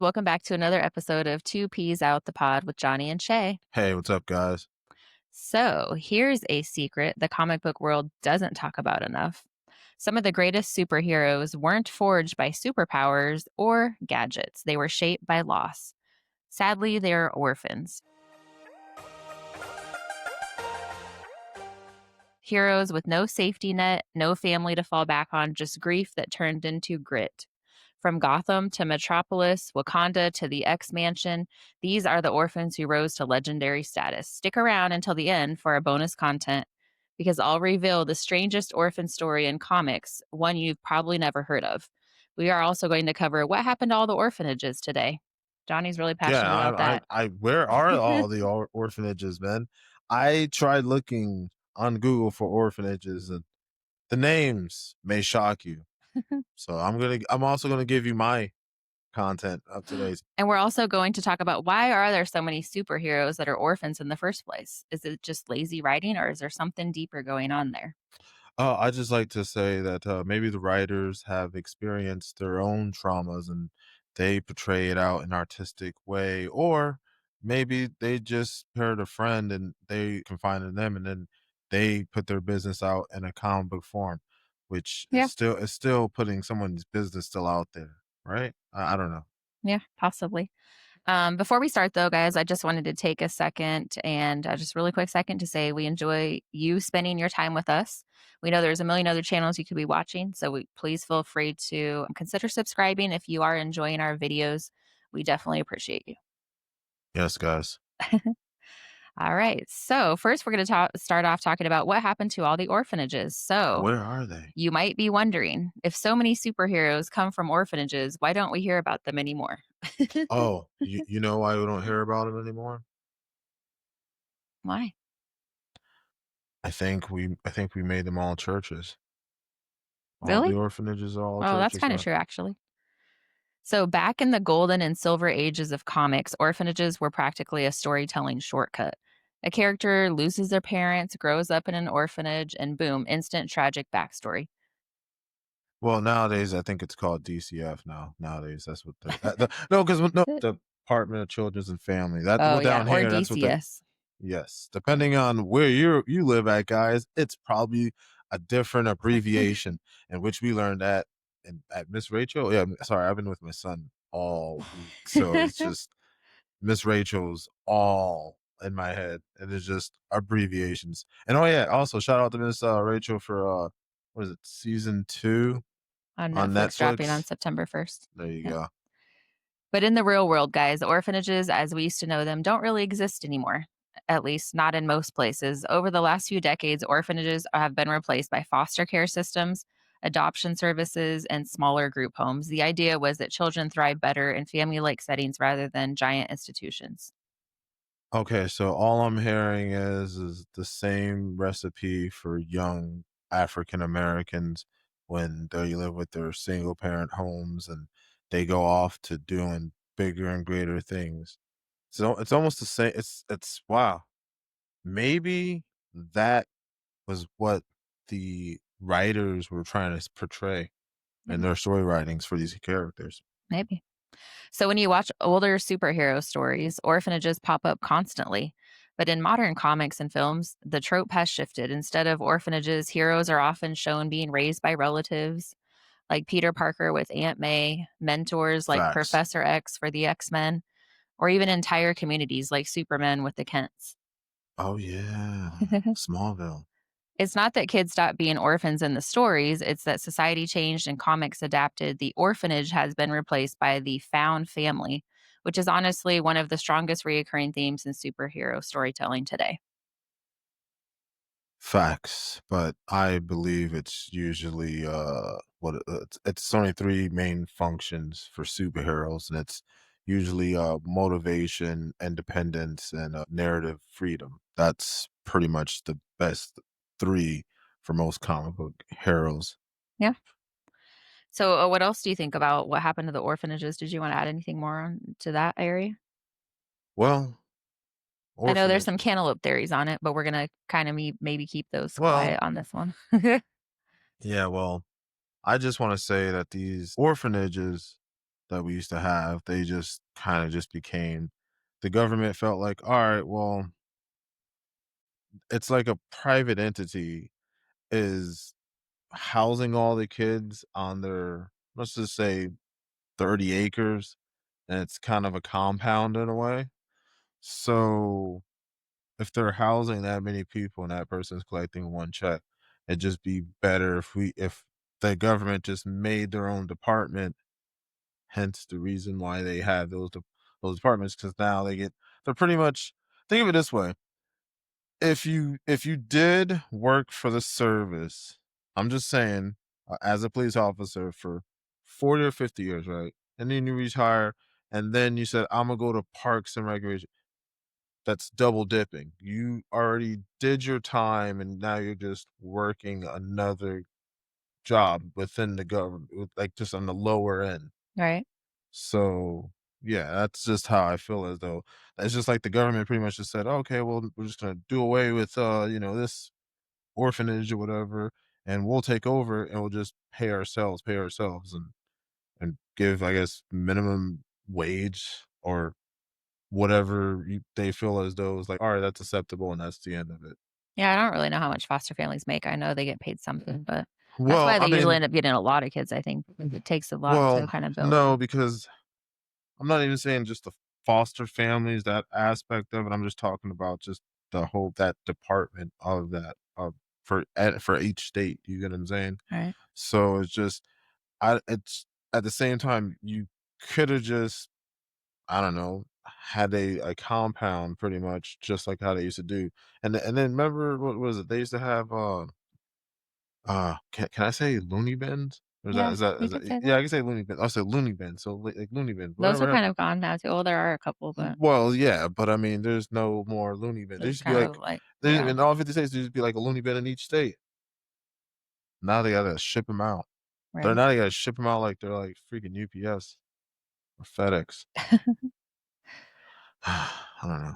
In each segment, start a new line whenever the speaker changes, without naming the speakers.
Welcome back to another episode of Two Peas Out the Pod with Johnny and Shay.
Hey, what's up, guys?
So, here's a secret the comic book world doesn't talk about enough. Some of the greatest superheroes weren't forged by superpowers or gadgets, they were shaped by loss. Sadly, they're orphans. Heroes with no safety net, no family to fall back on, just grief that turned into grit. From Gotham to Metropolis, Wakanda to the X Mansion, these are the orphans who rose to legendary status. Stick around until the end for our bonus content because I'll reveal the strangest orphan story in comics, one you've probably never heard of. We are also going to cover what happened to all the orphanages today. Johnny's really
Yeah,
passionate about that.
where are all the orphanages, man? I tried looking on Google for orphanages, and the names may shock you. So I'm also gonna give you my content of today's.
And we're also going to talk about why are there so many superheroes that are orphans in the first place? Is it just lazy writing or is there something deeper going on there?
I just like to say that maybe the writers have experienced their own traumas and they portray it out in an artistic way, or maybe they just heard a friend and they confided in them, and then they put their business out in a comic book form, which
Yeah.
is still putting someone's business still out there, right? I don't know.
Yeah, possibly. Before we start, though, guys, I just wanted to take a second and just really quick second to say we enjoy you spending your time with us. We know there's a million other channels you could be watching, so please feel free to consider subscribing if you are enjoying our videos. We definitely appreciate you.
Yes, guys.
All right. So, first, we're going to start off talking about what happened to all the orphanages. So,
Where are they?
you might be wondering if so many superheroes come from orphanages, why don't we hear about them anymore?
Oh, you know why we don't hear about them anymore?
Why?
I think we made them all churches. All the
Really?
orphanages are all
Oh, that's
churches
kind of
now.
true, actually. So, back in the golden and silver ages of comics, orphanages were practically a storytelling shortcut. A character loses their parents, grows up in an orphanage, and boom, instant tragic backstory.
Well, nowadays, I think it's called DCF now. Nowadays, that's what no, because no, the Department of Children's and Family. That
Oh,
well,
yeah,
down
or
here, that's what the
DCS.
yes. Depending on where you live at, guys, it's probably a different abbreviation in which we learned that at Miss Rachel. Yeah, sorry, I've been with my son all week, so it's just Miss Rachel's all in my head, and it's just abbreviations. And oh yeah, also shout out to Miss Rachel for what is it, season 2
On
on
Netflix, dropping on
Netflix.
September 1st.
There you
Yep.
go.
But in the real world, guys, orphanages, as we used to know them, don't really exist anymore. At least not in most places. Over the last few decades, orphanages have been replaced by foster care systems, adoption services, and smaller group homes. The idea was that children thrive better in family like settings rather than giant institutions.
Okay, so all I'm hearing is the same recipe for young African Americans when they live with their single parent homes and they go off to doing bigger and greater things. So it's almost the same. It's wow. Maybe that was what the writers were trying to portray
Yeah,
in their story writings for these characters.
maybe. So when you watch older superhero stories, orphanages pop up constantly. But in modern comics and films, the trope has shifted. Instead of orphanages, heroes are often shown being raised by relatives, like Peter Parker with Aunt May, mentors like
Facts.
Professor X for the X-Men, or even entire communities like Superman with the Kents.
Oh yeah, Smallville.
It's not that kids stopped being orphans in the stories, it's that society changed and comics adapted. The orphanage has been replaced by the found family, which is honestly one of the strongest reoccurring themes in superhero storytelling today.
Facts, but I believe it's usually it's only three main functions for superheroes, and it's usually motivation, independence, and narrative freedom. That's pretty much the best three for most comic book heroes.
Yeah. So, what else do you think about what happened to the orphanages? Did you want to add anything more on to that area?
Well,
I know there's some
orphanages.
cantaloupe theories on it, but we're gonna kind of maybe keep those
Well,
quiet on this one.
yeah, well, I just want to say that these orphanages, that we used to have, they just kind of just became the government felt like, all right, well, it's like a private entity is housing all the kids on their, let's just say, 30 acres, and it's kind of a compound in a way. So if they're housing that many people and that person's collecting one check, it'd just be better if the government just made their own department, hence the reason why they have those departments, because now they're pretty much, think of it this way. If you did work for the service, I'm just saying, as a police officer for 40 or 50 years, right? And then you retire, and then you said, "Imma go to Parks and Recreation." That's double dipping. You already did your time, and now you're just working another job within the government, like, just on the lower end.
Right.
So, yeah, that's just how I feel, as though it's just like the government pretty much just said, "Okay, well, we're just gonna do away with, this orphanage or whatever, and we'll take over, and we'll just pay ourselves, and give, I guess, minimum wage or whatever they feel as though it's like, all right, that's acceptable, and that's the end of it."
Yeah, I don't really know how much foster families make. I know they get paid something, but that's
Well,
why
I
they usually
mean,
end up getting a lot of kids, I think, because it takes a lot to
well,
kind of build
no,
up.
because I'm not even saying just the foster families, that aspect of it. I'm just talking about just the whole that department of that for each state. You get what I'm saying?
Right.
So it's just it's at the same time you could have just, I don't know, had a compound pretty much just like how they used to do. And then remember, what was it? They used to have can I say loony bins? Or is that
Yeah,
is that
you
is
could
that
say
yeah,
that.
I can say loony bin. I'll say loony bin. So like loony bins,
Those are
whatever.
kind of gone now too. Well, there are a couple, but
Well, yeah, but I mean, there's no more loony bin. There
it's
used to be
kind
like
of like
there
yeah,
in all 50 states, there used to be like a loony bin in each state. Now they gotta ship them out.
right.
They gotta ship them out like they're like freaking UPS or FedEx. I don't know.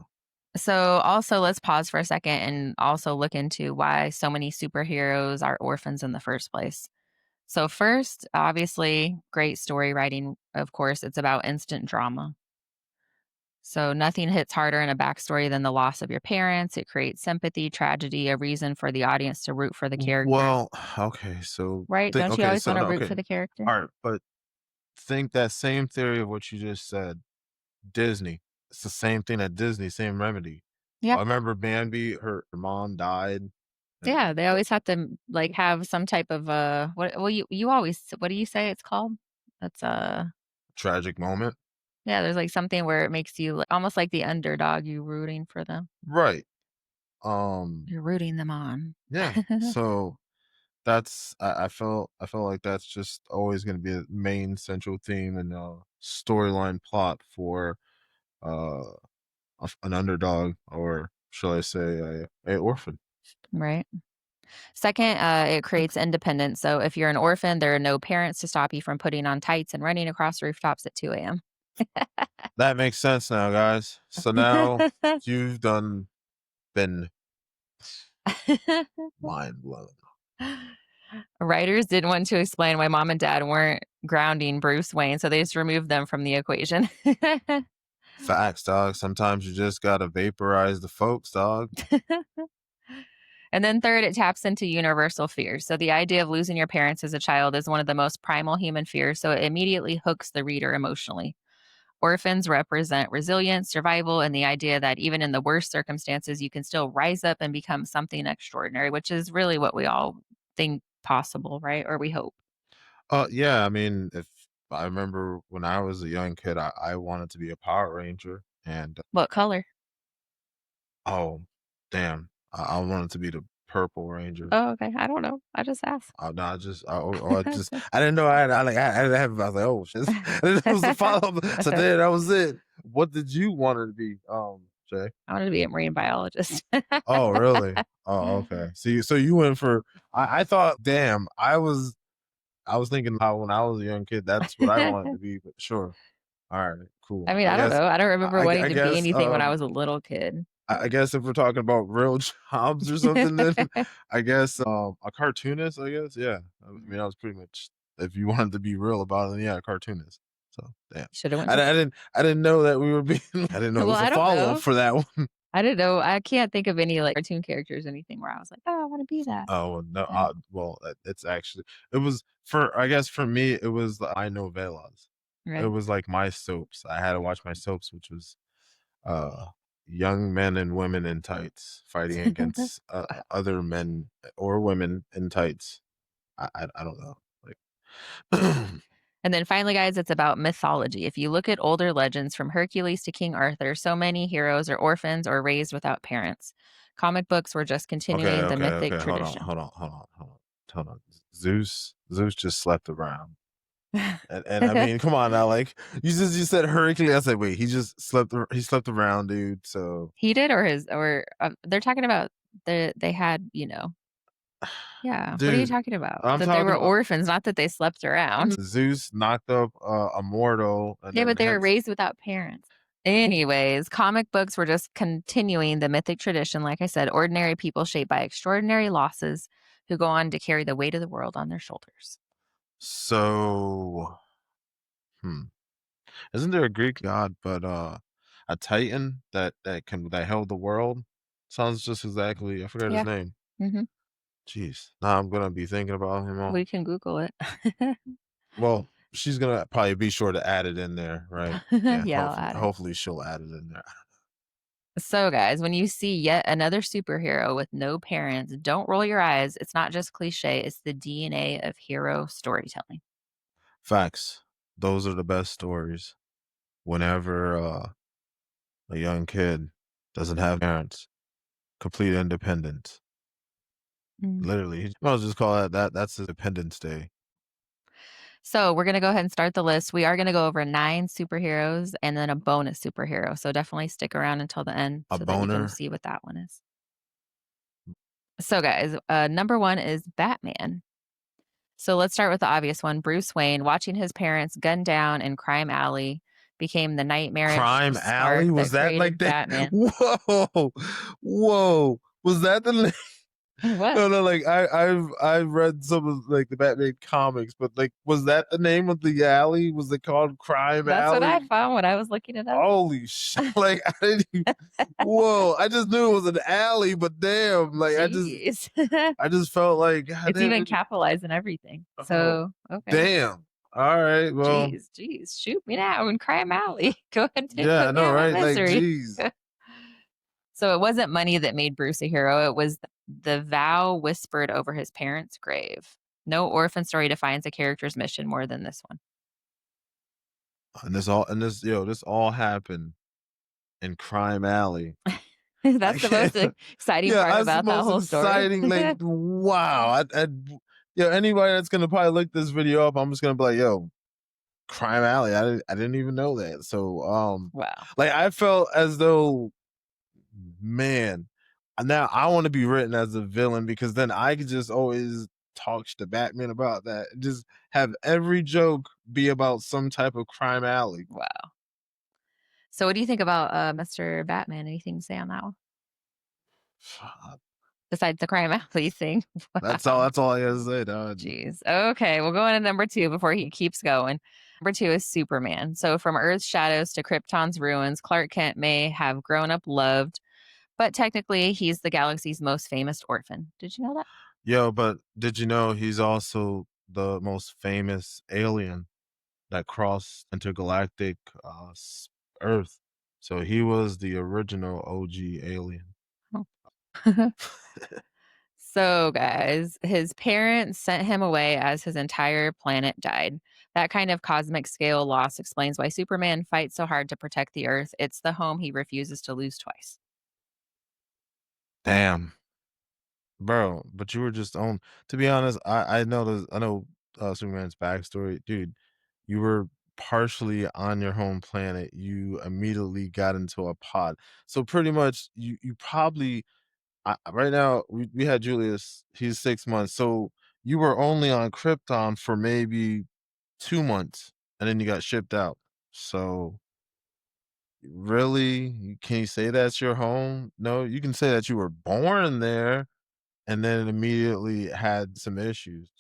So, also, let's pause for a second and also look into why so many superheroes are orphans in the first place. So, first, obviously, great story writing. Of course, it's about instant drama. So, nothing hits harder in a backstory than the loss of your parents. It creates sympathy, tragedy, a reason for the audience to root for the characters,
Well, okay, so
right? Don't you always
so
want to
no,
root
okay.
for the character?
Alright, but think that same theory of what you just said, Disney. It's the same thing at Disney, same remedy.
Yeah.
I remember Bambi, her mom died, and
Yeah. They always have to like have some type of what well you always what do you say it's called? That's
tragic moment.
Yeah, there's, like, something where it makes you almost like the underdog, you rooting for them.
Right. Um,
You're rooting them on.
yeah, so I felt like that's just always gonna be a main central theme and, storyline plot for, uh, an underdog, or shall I say a orphan.
Right. Second, it creates independence, so if you're an orphan, there are no parents to stop you from putting on tights and running across rooftops at 2 AM.
That makes sense now, guys. So now you've done been mind blown.
Writers didn't want to explain why mom and dad weren't grounding Bruce Wayne, so they just removed them from the equation.
Facts, dog. Sometimes you just gotta vaporize the folks, dog.
And then third, it taps into universal fears. So the idea of losing your parents as a child is one of the most primal human fears, so it immediately hooks the reader emotionally. Orphans represent resilience, survival, and the idea that even in the worst circumstances, you can still rise up and become something extraordinary, which is really what we all think possible, right? Or we hope.
Yeah, I mean, if I remember when I was a young kid, I wanted to be a Power Ranger, and
What color?
oh, damn, I wanted to be the Purple Ranger.
Oh, okay. I don't know. I just asked.
No, I didn't know I didn't have. I was like, oh shit, this was the follow up. So then that was it. What did you want it to be, Jay?
I wanted to be a marine biologist.
Oh, really? Oh, okay. So you went for. I thought, damn, I was thinking how when I was a young kid, that's what I wanted to be. But sure, all right, cool.
I mean, I don't know. I don't remember wanting
I
to be
guess
anything when I was a little kid.
I guess if we're talking about real jobs or something, then I guess a cartoonist. I guess, yeah. I mean, that was pretty much, if you wanted to be real about it, yeah, a cartoonist. So, damn.
Shoulda went
I
to
I
the
didn't I didn't know that we were being I didn't know it
well,
was a
I don't
follow-up
know.
for that one.
I didn't know. I can't think of any, like, cartoon characters or anything where I was like, "Oh, I wanna be that."
Oh, no,
Yeah,
well, it's actually it was for I guess for me, it was the I novellas. It
right.
was like my soaps. I had to watch my soaps, which was, uh, young men and women in tights fighting against,
Wow.
other men or women in tights. I don't know, like
And then finally, guys, it's about mythology. If you look at older legends from Hercules to King Arthur, so many heroes are orphans or raised without parents. Comic books were just
Okay,
continuing the
okay,
mythic
okay, hold on,
tradition.
hold on, hold on, hold on, hold on. Zeus just slept around. And I mean, come on now, like you said Hercules. I said, wait, he slept around, dude. So,
He did or his or, they're talking about they had, yeah. What are you
dude,
talking about?
I'm
That they were
talking about
orphans, not that they slept around.
Zeus knocked up a mortal and
Yeah,
then
but they
had
were raised without parents. Anyways, comic books were just continuing the mythic tradition. Like I said, ordinary people shaped by extraordinary losses who go on to carry the weight of the world on their shoulders.
so. Hmm. Isn't there a Greek god, but a Titan that held the world? Sounds just exactly. I forgot his
Yeah.
name.
Mhm.
Jeez. Now I'm gonna be thinking about him all.
We can Google it.
Well, she's gonna probably be sure to add it in there, right? Yeah.
Yeah, I'll
Hopefully,
add it.
hopefully she'll add it in there.
So, guys, when you see yet another superhero with no parents, don't roll your eyes. It's not just cliche, it's the DNA of hero storytelling.
Facts. Those are the best stories. Whenever a young kid doesn't have parents, complete independence.
Mm.
Literally, you might as well just call that's Independence Day.
So, we're going to go ahead and start the list. We are going to go over 9 superheroes and then a bonus superhero. So, definitely stick around until the end
A
so that you can
boner.
see what that one is. So, guys, number 1 is Batman. So, let's start with the obvious one. Bruce Wayne, watching his parents gunned down in Crime Alley, became the nightmarish
Crime
spark
Alley? Was
that
that like
created
that?
Batman.
Whoa, whoa! Was that the name?
What?
No, no. Like I've read some of like the Batman comics, but like, was that the name of the alley? Was it called Crime
That's what I
Alley?
found when I was looking it up.
Holy shit! Like I didn't. Whoa! I just knew it was an alley, but damn, like
Jeez.
I just felt like God
It's
damn
even
it.
capitalized and everything.
Oh,
So, okay.
damn. All right. Well,
Jeez, jeez. Shoot me now in Crime Alley. Go ahead and
yeah, I
put me
know,
out of
right? Like,
misery.
geez.
So it wasn't money that made Bruce a hero. It was the vow whispered over his parents' grave. No orphan story defines a character's mission more than this one.
This all happened in Crime Alley. I
That's the most
can't.
exciting
Yeah,
part
that's the
about that
most
whole story.
exciting. Like, wow. Yeah, anybody that's gonna probably look this video up, I'm just gonna be like, yo, Crime Alley. I didn't even know that. So,
Wow.
like, I felt as though, man, now I want to be written as a villain because then I could just always talk to Batman about that. Just have every joke be about some type of crime alley.
Wow. So what do you think about Mr. Batman? Anything to say on that one? Besides the Crime Alley thing? Wow.
That's all I gotta say, dog.
Jeez. Okay, we'll go on to number 2 before he keeps going. Number 2 is Superman. So from Earth's shadows to Krypton's ruins, Clark Kent may have grown up loved, but technically he's the galaxy's most famous orphan. Did you know that?
Yo, but did you know he's also the most famous alien that crossed intergalactic Earth? So he was the original OG alien.
Oh. So, guys, his parents sent him away as his entire planet died. That kind of cosmic scale loss explains why Superman fights so hard to protect the Earth. It's the home he refuses to lose twice.
Damn. Bro, but you were just on to be honest, I know, Superman's backstory. Dude, you were partially on your home planet, you immediately got into a pod. So pretty much you probably right now, we had Julius, he's 6 months, so you were only on Krypton for maybe 2 months, and then you got shipped out. So, really? Can you say that's your home? No, you can say that you were born there and then it immediately had some issues.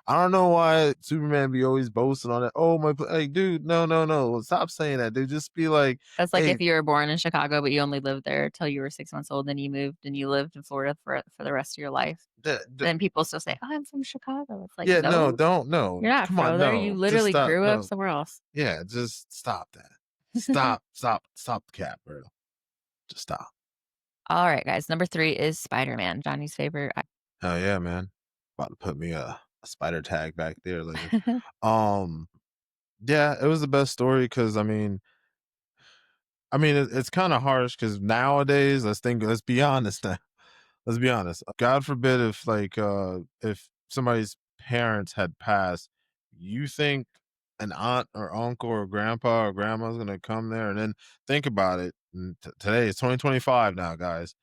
I don't know why Superman be always boasting on that. Oh my, like, dude, no, no, no, stop saying that, dude. Just be like,
That's like
hey,
if you were born in Chicago, but you only lived there till you were 6 months old, then you moved and you lived in Florida for the rest of your life.
d-
Then people still say, "Oh, I'm from Chicago." It's like,
yeah, no,
"No,
don't, no,
you're not
come on,
from there. You
no, just
literally
stop,
grew up
no,
somewhere else."
yeah, just stop that, stop the cap, bro, just stop.
All right, guys. Number 3 is Spider-Man, Johnny's favorite.
Hell yeah, man, about to put me a spider tag back there later. Um, yeah, it was the best story because I mean, it's kind of harsh because nowadays, let's be honest now. Let's be honest. God forbid if somebody's parents had passed, you think an aunt or uncle or grandpa or grandma's gonna come there and then think about it. Today is 2025 now, guys.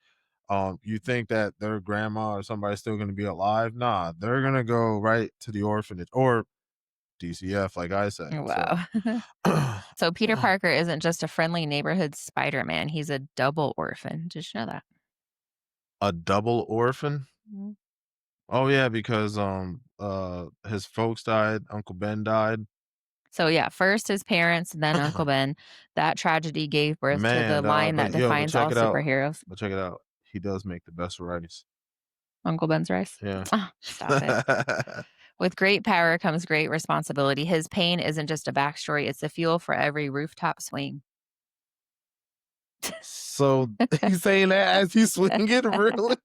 You think that their grandma or somebody's still gonna be alive? Nah, they're gonna go right to the orphanage or DCF, like I said. So
Wow. So Peter Parker isn't just a friendly neighborhood Spider-Man, he's a double orphan. Did you know that?
a double orphan.
Mhm.
Oh yeah, because his folks died, Uncle Ben died.
So, yeah, first his parents, then Uncle Ben. That tragedy gave birth to the
Man, dog,
line that
but yo, but
defines
check
all
it out.
superheroes,
But check it out. He does make the best rice.
Uncle Ben's rice.
Yeah.
Ah, stop it. With great power comes great responsibility. His pain isn't just a backstory, it's the fuel for every rooftop swing.
So he's saying that as he's swinging it, really?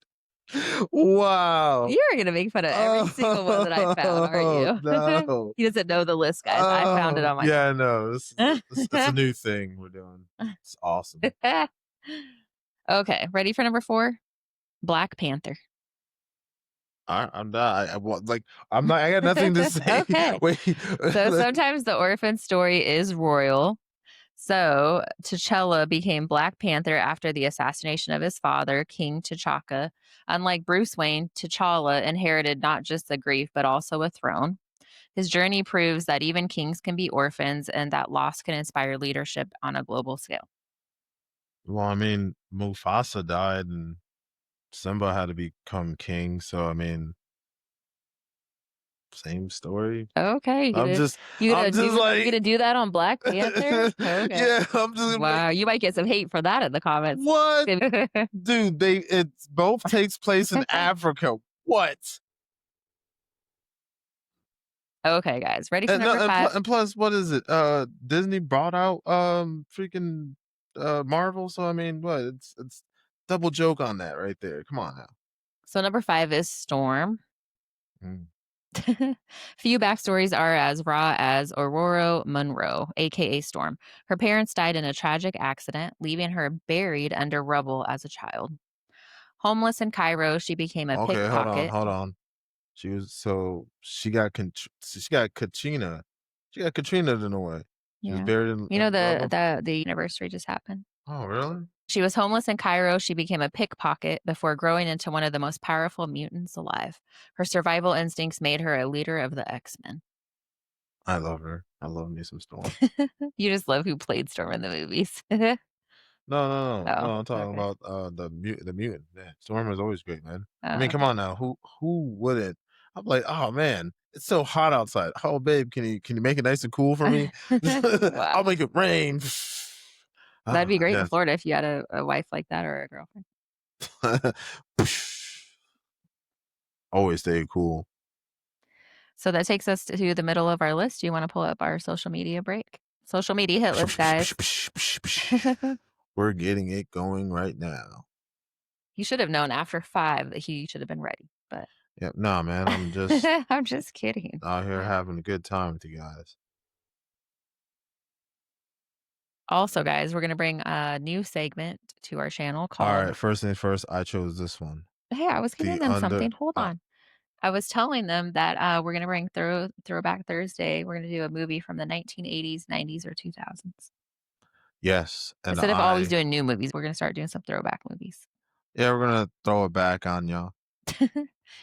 Wow.
You're gonna make fun of every single one that I found, aren't
Oh
you?
no.
He doesn't know the list, guys. I found it
Oh
on my
yeah, no. This is it's a new thing we're doing. It's awesome.
Okay, ready for number 4? Black Panther.
I'm not. Like I'm not. I got nothing to say.
Okay.
Wait.
So sometimes the orphan story is royal. So T'Challa became Black Panther after the assassination of his father, King T'Chaka. Unlike Bruce Wayne, T'Challa inherited not just the grief, but also a throne. His journey proves that even kings can be orphans and that loss can inspire leadership on a global scale.
Well, I mean, Mufasa died and Simba had to become king. So I mean, same story.
Okay,
I'm just,
you
I'm
gonna
just
do you
like,
gonna do that on Black Panther? Okay.
yeah, I'm just like,
Wow, you might get some hate for that in the comments.
what, dude? It both takes place in Africa. What?
Okay, guys, ready for
And no,
number 5?
and plus, what is it? Disney brought out freaking Marvel. So I mean, what? It's double joke on that right there. Come on now.
So number 5 is Storm.
Mm.
Few backstories are as raw as Aurora Monroe, aka Storm. Her parents died in a tragic accident, leaving her buried under rubble as a child. Homeless in Cairo, she became a
Okay,
pickpocket.
hold on. She was so she got Katrina. She got Katrina in a way. She was
Yeah.
buried
You know
in rubble.
the anniversary just happened.
Oh, really?
She was homeless in Cairo. She became a pickpocket before growing into one of the most powerful mutants alive. Her survival instincts made her a leader of the X-Men.
I love her. I love me some Storm.
You just love who played Storm in the movies.
No, no, no,
Oh,
no. I'm talking
okay.
about the mutant. Yeah, Storm is always great, man. I
Oh,
mean, come
okay.
on now. Who wouldn't? I'm like, oh man, it's so hot outside. Oh, babe, can you make it nice and cool for me? I'll
Wow.
make it rain.
That'd be
Ah,
great in
yes.
Florida if you had a wife like that or a girlfriend.
Always stay cool.
So that takes us to the middle of our list. Do you want to pull up our social media break? Social media hit list, guys.
We're getting it going right now.
You should have known after 5 that he should have been ready, but
Yep. Nah, man. I'm just
I'm just kidding.
out here having a good time with you guys.
Also, guys, we're gonna bring a new segment to our channel
All
called
right. First thing first, I chose this one.
Hey, I was giving
The
them
under.
something. Hold on. I was telling them that we're gonna bring Throwback Thursday. We're gonna do a movie from the 1980s, 90s, or 2000s.
Yes, and
Instead of always doing new movies, we're gonna start doing some throwback movies.
yeah, we're gonna throw it back on y'all.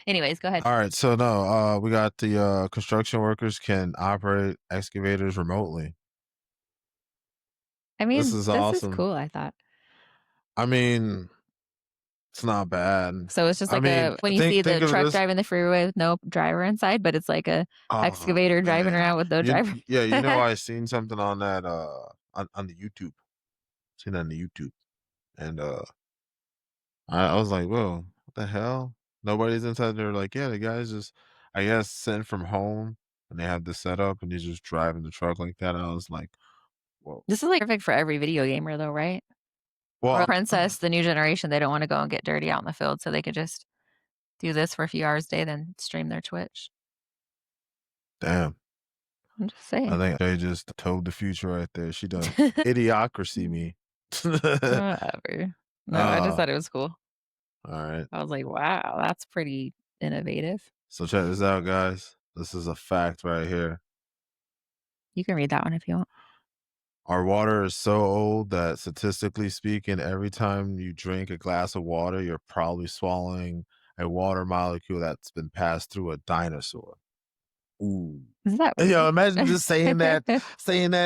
Anyways, go ahead.
All right. So no, we got the construction workers can operate excavators remotely.
I
This
mean,
is
this is
awesome.
cool, I thought.
I mean, It's not bad.
So it's just
I
like
mean,
a when you see
think
the
of
truck
this.
driving the freeway with no driver inside, but it's like a
Oh
excavator driving
man,
around with no driver.
yeah, I seen something on that on the YouTube. Seen that on the YouTube, and I was like, whoa, what the hell? Nobody's inside there. Like, yeah, the guy's just, I guess, sent from home, and they have this setup, and he's just driving the truck like that. I was like, whoa.
This is, like, perfect for every video gamer though, right? Or
Well,
Princess, the new generation, they don't wanna go and get dirty out in the field, so they could just do this for a few hours a day, then stream their Twitch.
damn.
I'm just
I
saying.
think they just told the future right there. She done idiocracy me.
Whatever. No, I just
uh,
thought it was cool.
all right.
I was like, "Wow, that's pretty innovative."
So check this out, guys. This is a fact right here.
You can read that one if you want.
Our water is so old that statistically speaking, every time you drink a glass of water, you're probably swallowing a water molecule that's been passed through a dinosaur. Ooh.
Isn't that
Yo,
weird?
imagine just saying that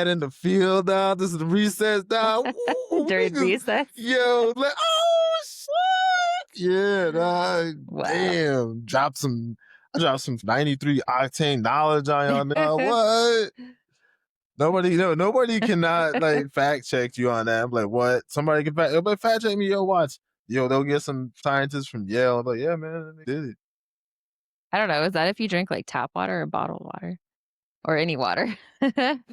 in the field, dog. This is the recess, dog. Ooh,
During
niggas,
recess?
yo, like, oh shit. Yeah, dog.
Wow.
Damn. I dropped some 93 octane knowledge on y'all now. What? Nobody, no, nobody cannot like fact check you on that. I'm like, what? Somebody can fact check me. Yo, watch. Yo, they'll get some scientists from Yale. I'm like, yeah, man, they did it.
I don't know, is that if you drink, like, tap water or bottled water? Or any water?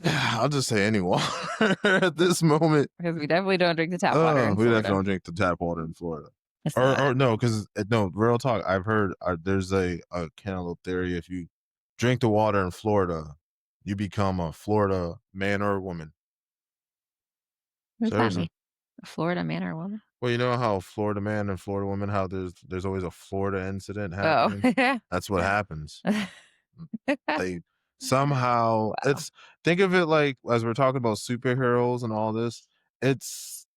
I'll just say any water at this moment.
Because we definitely don't drink the tap water in
We definitely
Florida.
don't drink the tap water in Florida.
It's not.
Or no, because no, real talk. I've heard there's a cantaloupe theory. If you drink the water in Florida, you become a Florida man or woman.
What does that
Seriously.
mean? A Florida man or woman?
Well, you know how Florida man and Florida woman, how there's always a Florida incident
Oh.
happening. That's what happens. They somehow
Wow.
it's think of it like as we're talking about superheroes and all this. It's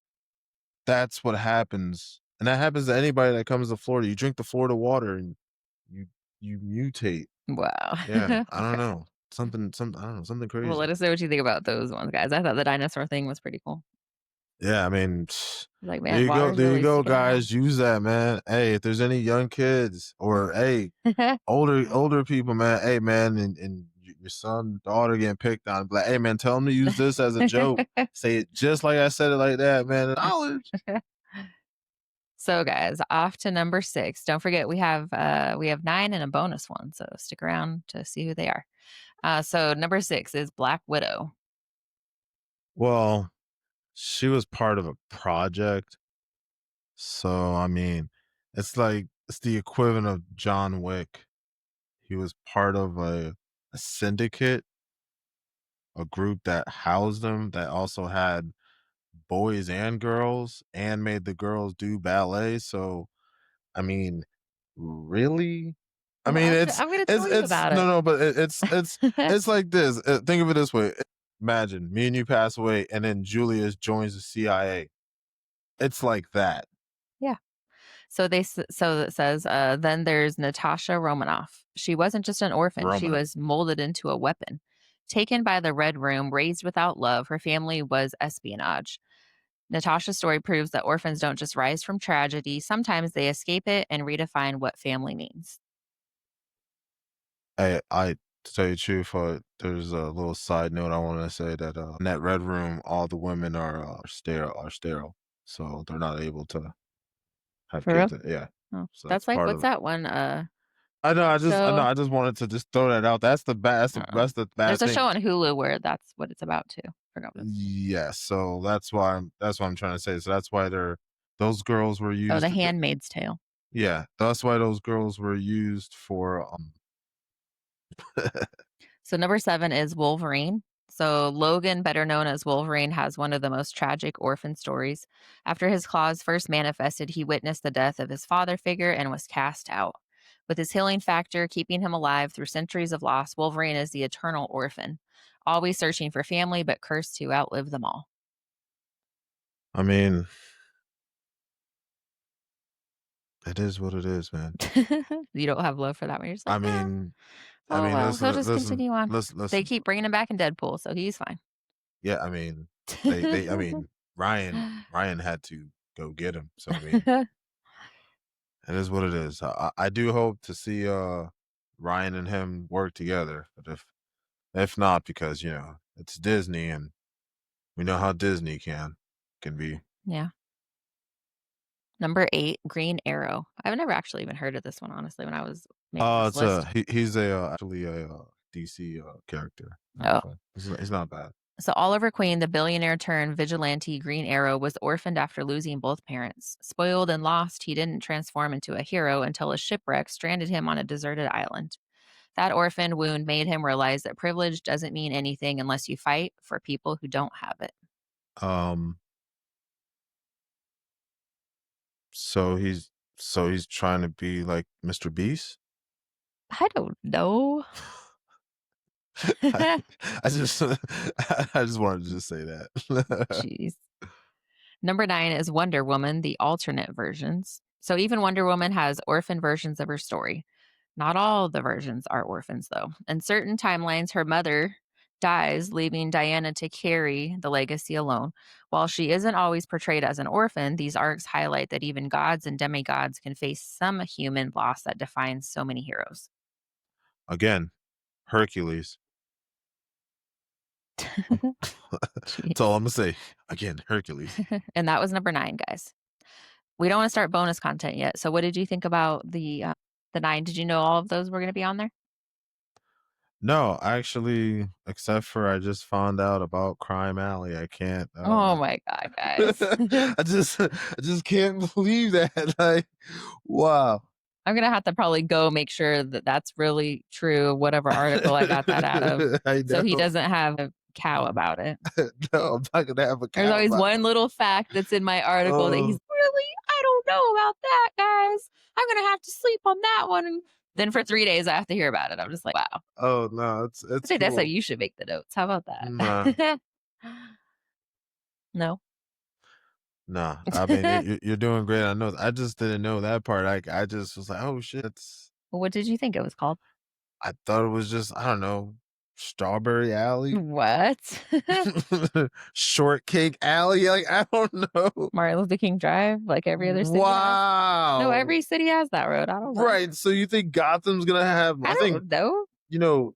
that's what happens, and that happens to anybody that comes to Florida. You drink the Florida water and you you mutate.
Wow.
Yeah, I don't
Okay.
know. Some I don't know, something
Well,
crazy.
let us know what you think about those ones, guys. I thought the dinosaur thing was pretty cool.
Yeah, I mean,
Like, man, water is
there you
really
go,
sticking around.
guys. Use that, man. Hey, if there's any young kids or hey, older people, man. Hey, man, and your son, daughter getting picked on, like, hey, man, tell them to use this as a joke. Say it just like I said it like that, man. Knowledge.
So, guys, off to number 6. Don't forget we have 9 and a bonus one, so stick around to see who they are. So number 6 is Black Widow.
Well, she was part of a project. So, I mean, it's like it's the equivalent of John Wick. He was part of a syndicate, a group that housed them that also had boys and girls and made the girls do ballet. So, I mean, really? I
Well,
mean,
I'm gonna tell you
it's
about
no,
it.
no, but it's like this. Think of it this way. Imagine me and you pass away, and then Julius joins the CIA. It's like that.
Yeah. So it says, then there's Natasha Romanoff. She wasn't just an orphan, she
Roman.
was molded into a weapon. Taken by the Red Room, raised without love, her family was espionage. Natasha's story proves that orphans don't just rise from tragedy, sometimes they escape it and redefine what family means.
I to tell you the truth, there's a little side note I want to say that in that red room, all the women are sterile, so they're not able to have
For real?
kids. Yeah,
Oh,
so that's
that's like,
part
what's
of it.
that one?
I know.
Show.
I just wanted to just throw that out. That's the bad.
Uh,
That's the bad
there's a
thing.
show on Hulu where that's what it's about too. Forgot what it's.
Yes, so that's what I'm trying to say. So that's why those girls were
Oh, The
used.
Handmaid's Tale.
Yeah, that's why those girls were used for.
So number 7 is Wolverine. So Logan, better known as Wolverine, has one of the most tragic orphan stories. After his claws first manifested, he witnessed the death of his father figure and was cast out. With his healing factor keeping him alive through centuries of loss, Wolverine is the eternal orphan, always searching for family but cursed to outlive them all.
I mean, it is what it is, man.
You don't have love for that one. You're just like,
I mean,
oh well, he'll just
listen,
continue on. They
listen.
keep bringing him back in Deadpool, so he's fine.
Yeah, I mean, I mean, Ryan had to go get him. So I mean, It is what it is. I do hope to see Ryan and him work together, but if not, because it's Disney and we know how Disney can be.
Yeah. Number 8, Green Arrow. I've never actually even heard of this one, honestly, when I was making this
It's a
list.
he's a actually a DC character. Matter of
Oh.
fact, he's not bad.
So Oliver Queen, the billionaire turned vigilante Green Arrow, was orphaned after losing both parents. Spoiled and lost, he didn't transform into a hero until a shipwreck stranded him on a deserted island. That orphan wound made him realize that privilege doesn't mean anything unless you fight for people who don't have it.
Um, so he's trying to be like Mr. Beast.
I don't know.
I, I just I just wanted to just say that.
Jeez. Number 9 is Wonder Woman, the alternate versions. So even Wonder Woman has orphan versions of her story. Not all the versions are orphans, though. In certain timelines, her mother dies, leaving Diana to carry the legacy alone. While she isn't always portrayed as an orphan, these arcs highlight that even gods and demigods can face some human loss that defines so many heroes.
Again, Hercules. That's all
Jeez.
I'm gonna say. Again, Hercules.
And that was number 9, guys. We don't want to start bonus content yet. So, what did you think about the 9? Did you know all of those were going to be on there?
No, actually, except for I just found out about Crime Alley. I can't.
Oh my god, guys!
I just can't believe that. Like, wow.
I'm gonna have to probably go make sure that that's really true, whatever article I got that out of,
I
so he
know.
doesn't have a cow about it.
No, I'm not gonna have a
There's
cow
always
about
one
it.
little fact that's in my article that he's,
Oh,
"Really? I don't know about that, guys. I'm gonna have to sleep on that one." And then for 3 days, I have to hear about it. I'm just like, "Wow."
oh no,
I
it's
think that's how
cool.
you should make the notes. How about
Nah,
that? No?
nah. I mean, you're doing great. I know. I just didn't know that part. I just was like, oh shit.
What did you think it was called?
I thought it was just I don't know, Strawberry Alley,
What?
Shortcake Alley. Like I don't know.
Martin Luther King Drive, like every other city has? No,
Wow.
every city has that road. I don't know.
Right. So you think Gotham's gonna have?
I don't know.
You know.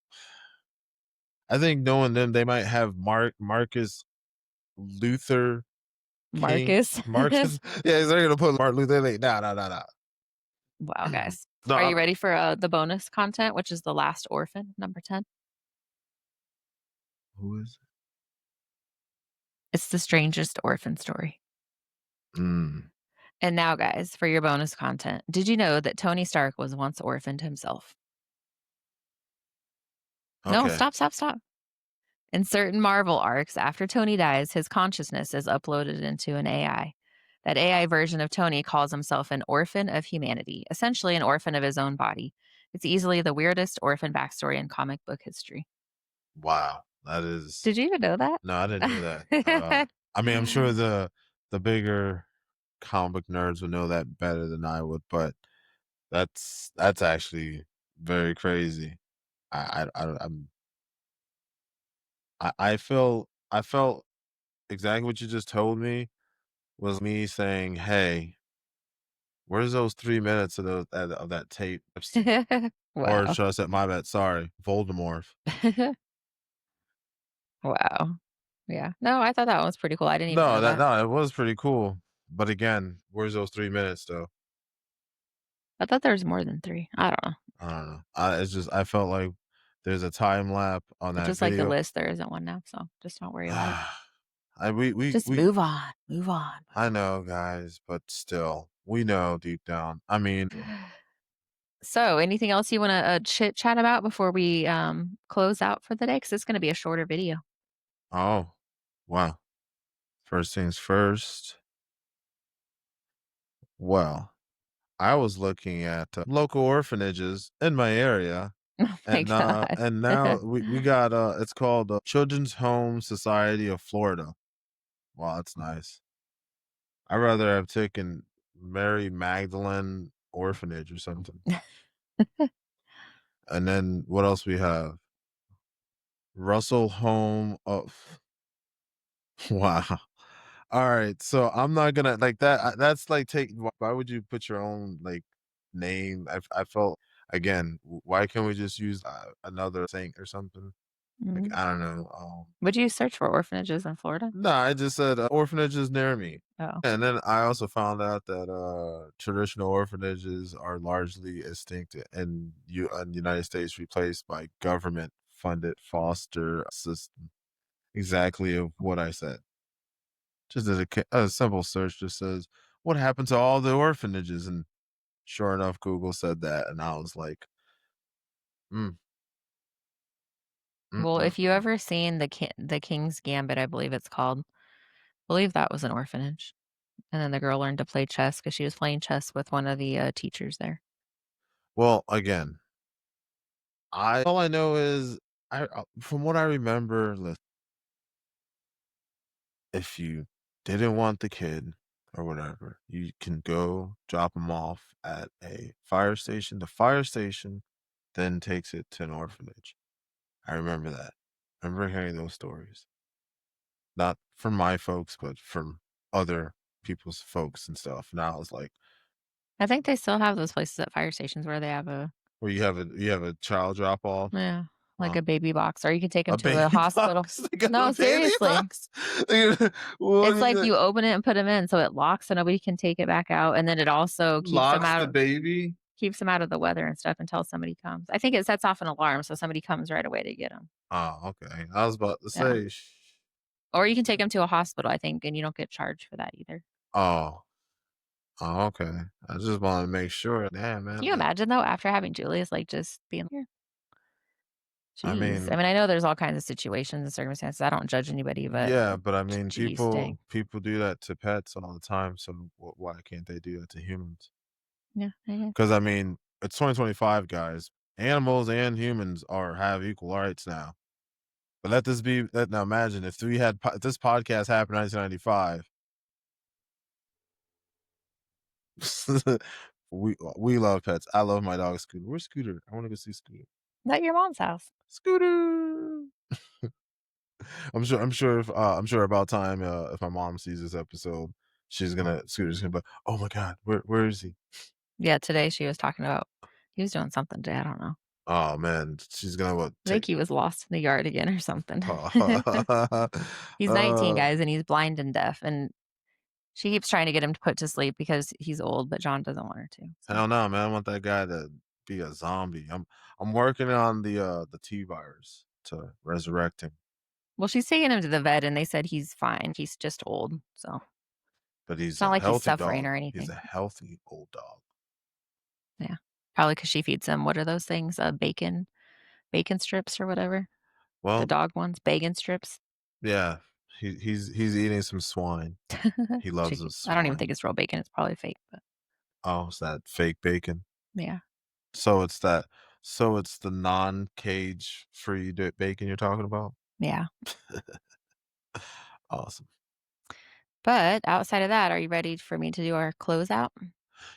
I think knowing them, they might have Marcus Luther King.
Marcus.
Marcus. Yeah, they're gonna put Martin Luther. Like, nah, nah, nah,
Wow,
nah.
guys.
No,
Are you ready for the bonus content, which is the last orphan, number 10?
who is
It's the strangest orphan story.
it? Mm,
And now, guys, for your bonus content, did you know that Tony Stark was once orphaned himself? No,
okay.
stop, stop, stop. In certain Marvel arcs, after Tony dies, his consciousness is uploaded into an AI. That AI version of Tony calls himself an orphan of humanity, essentially an orphan of his own body. It's easily the weirdest orphan backstory in comic book history.
Wow. That is.
Did you even know
No, I didn't know that.
that?
I mean, I'm sure the bigger comic book nerds would know that better than I would, but that's actually very crazy. I'm I felt exactly what you just told me was me saying, "Hey, where's those 3 minutes of of that tape, Epstein?" Or
Wow.
should I say, my bad, sorry, Voldemort.
Wow. Yeah. No, I thought that one was pretty cool. I didn't even
No,
know
that
that.
no, it was pretty cool. But again, where's those 3 minutes though?
I thought there was more than 3. I don't know.
I don't know. It's just I felt like there's a time lap on
But
that
just like the
video.
list, there isn't one now, so just don't worry about it.
I
Just
we
move on. Move on.
I know, guys, but still, we know deep down. I mean,
Move on. So, anything else you wanna, chit chat about before we, close out for the day? Because it's gonna be a shorter video.
oh, wow. First things first. Well, I was looking at local orphanages in my area,
Oh my god.
and now we got it's called Children's Home Society of Florida. Wow, that's nice. I'd rather have taken Mary Magdalene Orphanage or something. And then what else we have? Russell Home of wow. All right, so I'm not gonna like that. That's like take. Why would you put your own like? name. I felt again, why can't we just use another thing or something? Like
Mhm.
I don't know.
Would you search for orphanages in Florida?
No, I just said orphanages near me.
Oh.
And then I also found out that traditional orphanages are largely extinct in the United States, replaced by government funded foster system. Exactly of what I said. Just as a simple search just says, "What happened to all the orphanages?" And sure enough, Google said that, and I was like, "Mm, mm,
Well,
mm,
if you
mm."
ever seen the King's Gambit, I believe it's called, I believe that was an orphanage, and then the girl learned to play chess because she was playing chess with one of the, teachers there.
Well, again, I all I know is from what I remember, if you didn't want the kid or whatever, you can go drop him off at a fire station. The fire station then takes it to an orphanage. I remember that. I remember hearing those stories. Not from my folks, but from other people's folks and stuff. And I was like,
I think they still have those places at fire stations where they have a
"Well, you have a child drop off?
yeah, like
Huh?
a baby box, or you can take them
A
to a
baby
hospital.
box? They got a
No,
baby
seriously.
box? What
It's
do
like
you
you open it and put them in so it locks so nobody can take it back out, and then it also
locks the baby?
keeps them out of the weather and stuff until somebody comes. I think it sets off an alarm so somebody comes right away to get them.
Oh, okay. I was about to
Yeah.
say,
Or you can take them to a hospital, I think, and you don't get charged for that either.
oh. Oh, okay. I just wanna make sure. Damn,
Can
man,
you
like,
imagine though, after having Julius, like, just being here?
I
Jeez. I
mean,
mean, I know there's all kinds of situations and circumstances. I don't judge anybody, but
yeah, but I mean,
jeez, dang.
people do that to pets all the time, so why can't they do that to humans?
Yeah, yeah.
Because I mean, it's 2025, guys. Animals and humans are have equal rights now. But let this be let now imagine if we had if this podcast happened in 1995, we love pets. I love my dog Scooter. Where's Scooter? I wanna go see Scooter.
At your mom's house.
Scooter! I'm sure about time if my mom sees this episode, Scooter's gonna be like, "Oh my god, where is he?"
Yeah, today she was talking about he was doing something today, I don't know.
Oh man, she's gonna what
I think
take
he was lost in the yard again or something.
uh,
He's 19, guys, and he's blind and deaf, and she keeps trying to get him to put to sleep because he's old, but John doesn't want her to, so
hell no, man. I want that guy to be a zombie. I'm working on the T virus to resurrect him,
well, she's taking him to the vet, and they said he's fine. He's just old, so
but
it's
he's
not
a
like he's
healthy
suffering
dog.
or
He's
anything.
a healthy old dog.
Yeah. Probably because she feeds him what are those things? Bacon strips or whatever? The
Well,
dog ones, bacon strips?
yeah, he's eating some swine. He loves
Chicken
the
I don't even
swine.
think it's real bacon, it's probably fake, but
Oh, it's that fake bacon.
yeah.
So it's that so it's the non-cage free bacon you're talking about?
Yeah.
Awesome.
But outside of that, are you ready for me to do our closeout?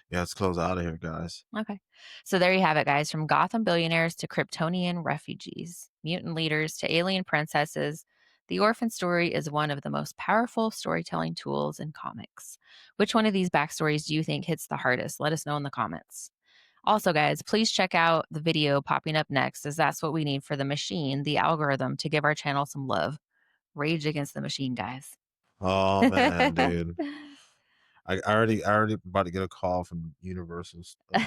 Yeah, let's close out of here, guys.
Okay. So there you have it, guys. From Gotham billionaires to Kryptonian refugees, mutant leaders to alien princesses, the orphan story is one of the most powerful storytelling tools in comics. Which one of these backstories do you think hits the hardest? Let us know in the comments. Also, guys, please check out the video popping up next, as that's what we need for the machine, the algorithm, to give our channel some love. Rage against the machine, guys.
Oh, man, dude. I already about to get a call from Universal's,
They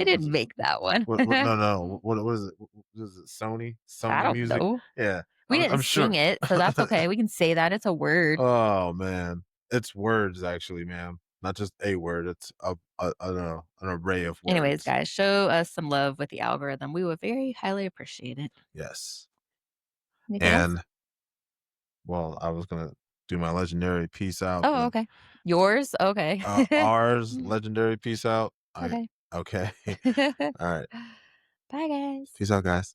what's
didn't
it
make that one.
what no, no, what is it? What is it? Sony?
I
Sony
don't
Music?
know.
Yeah,
We didn't
I'm sure.
sing it, so that's okay. We can say that. It's a word.
Oh, man. It's words actually, man. Not just a word, it's an array of
Anyways,
words.
guys, show us some love with the algorithm. We would very highly appreciate it.
Yes.
Anything else?
And, well, I was gonna do my legendary peace out,
Oh,
but
okay. Yours? Okay.
ours legendary peace out. I
Okay.
okay. All right.
Bye, guys.
Peace out, guys.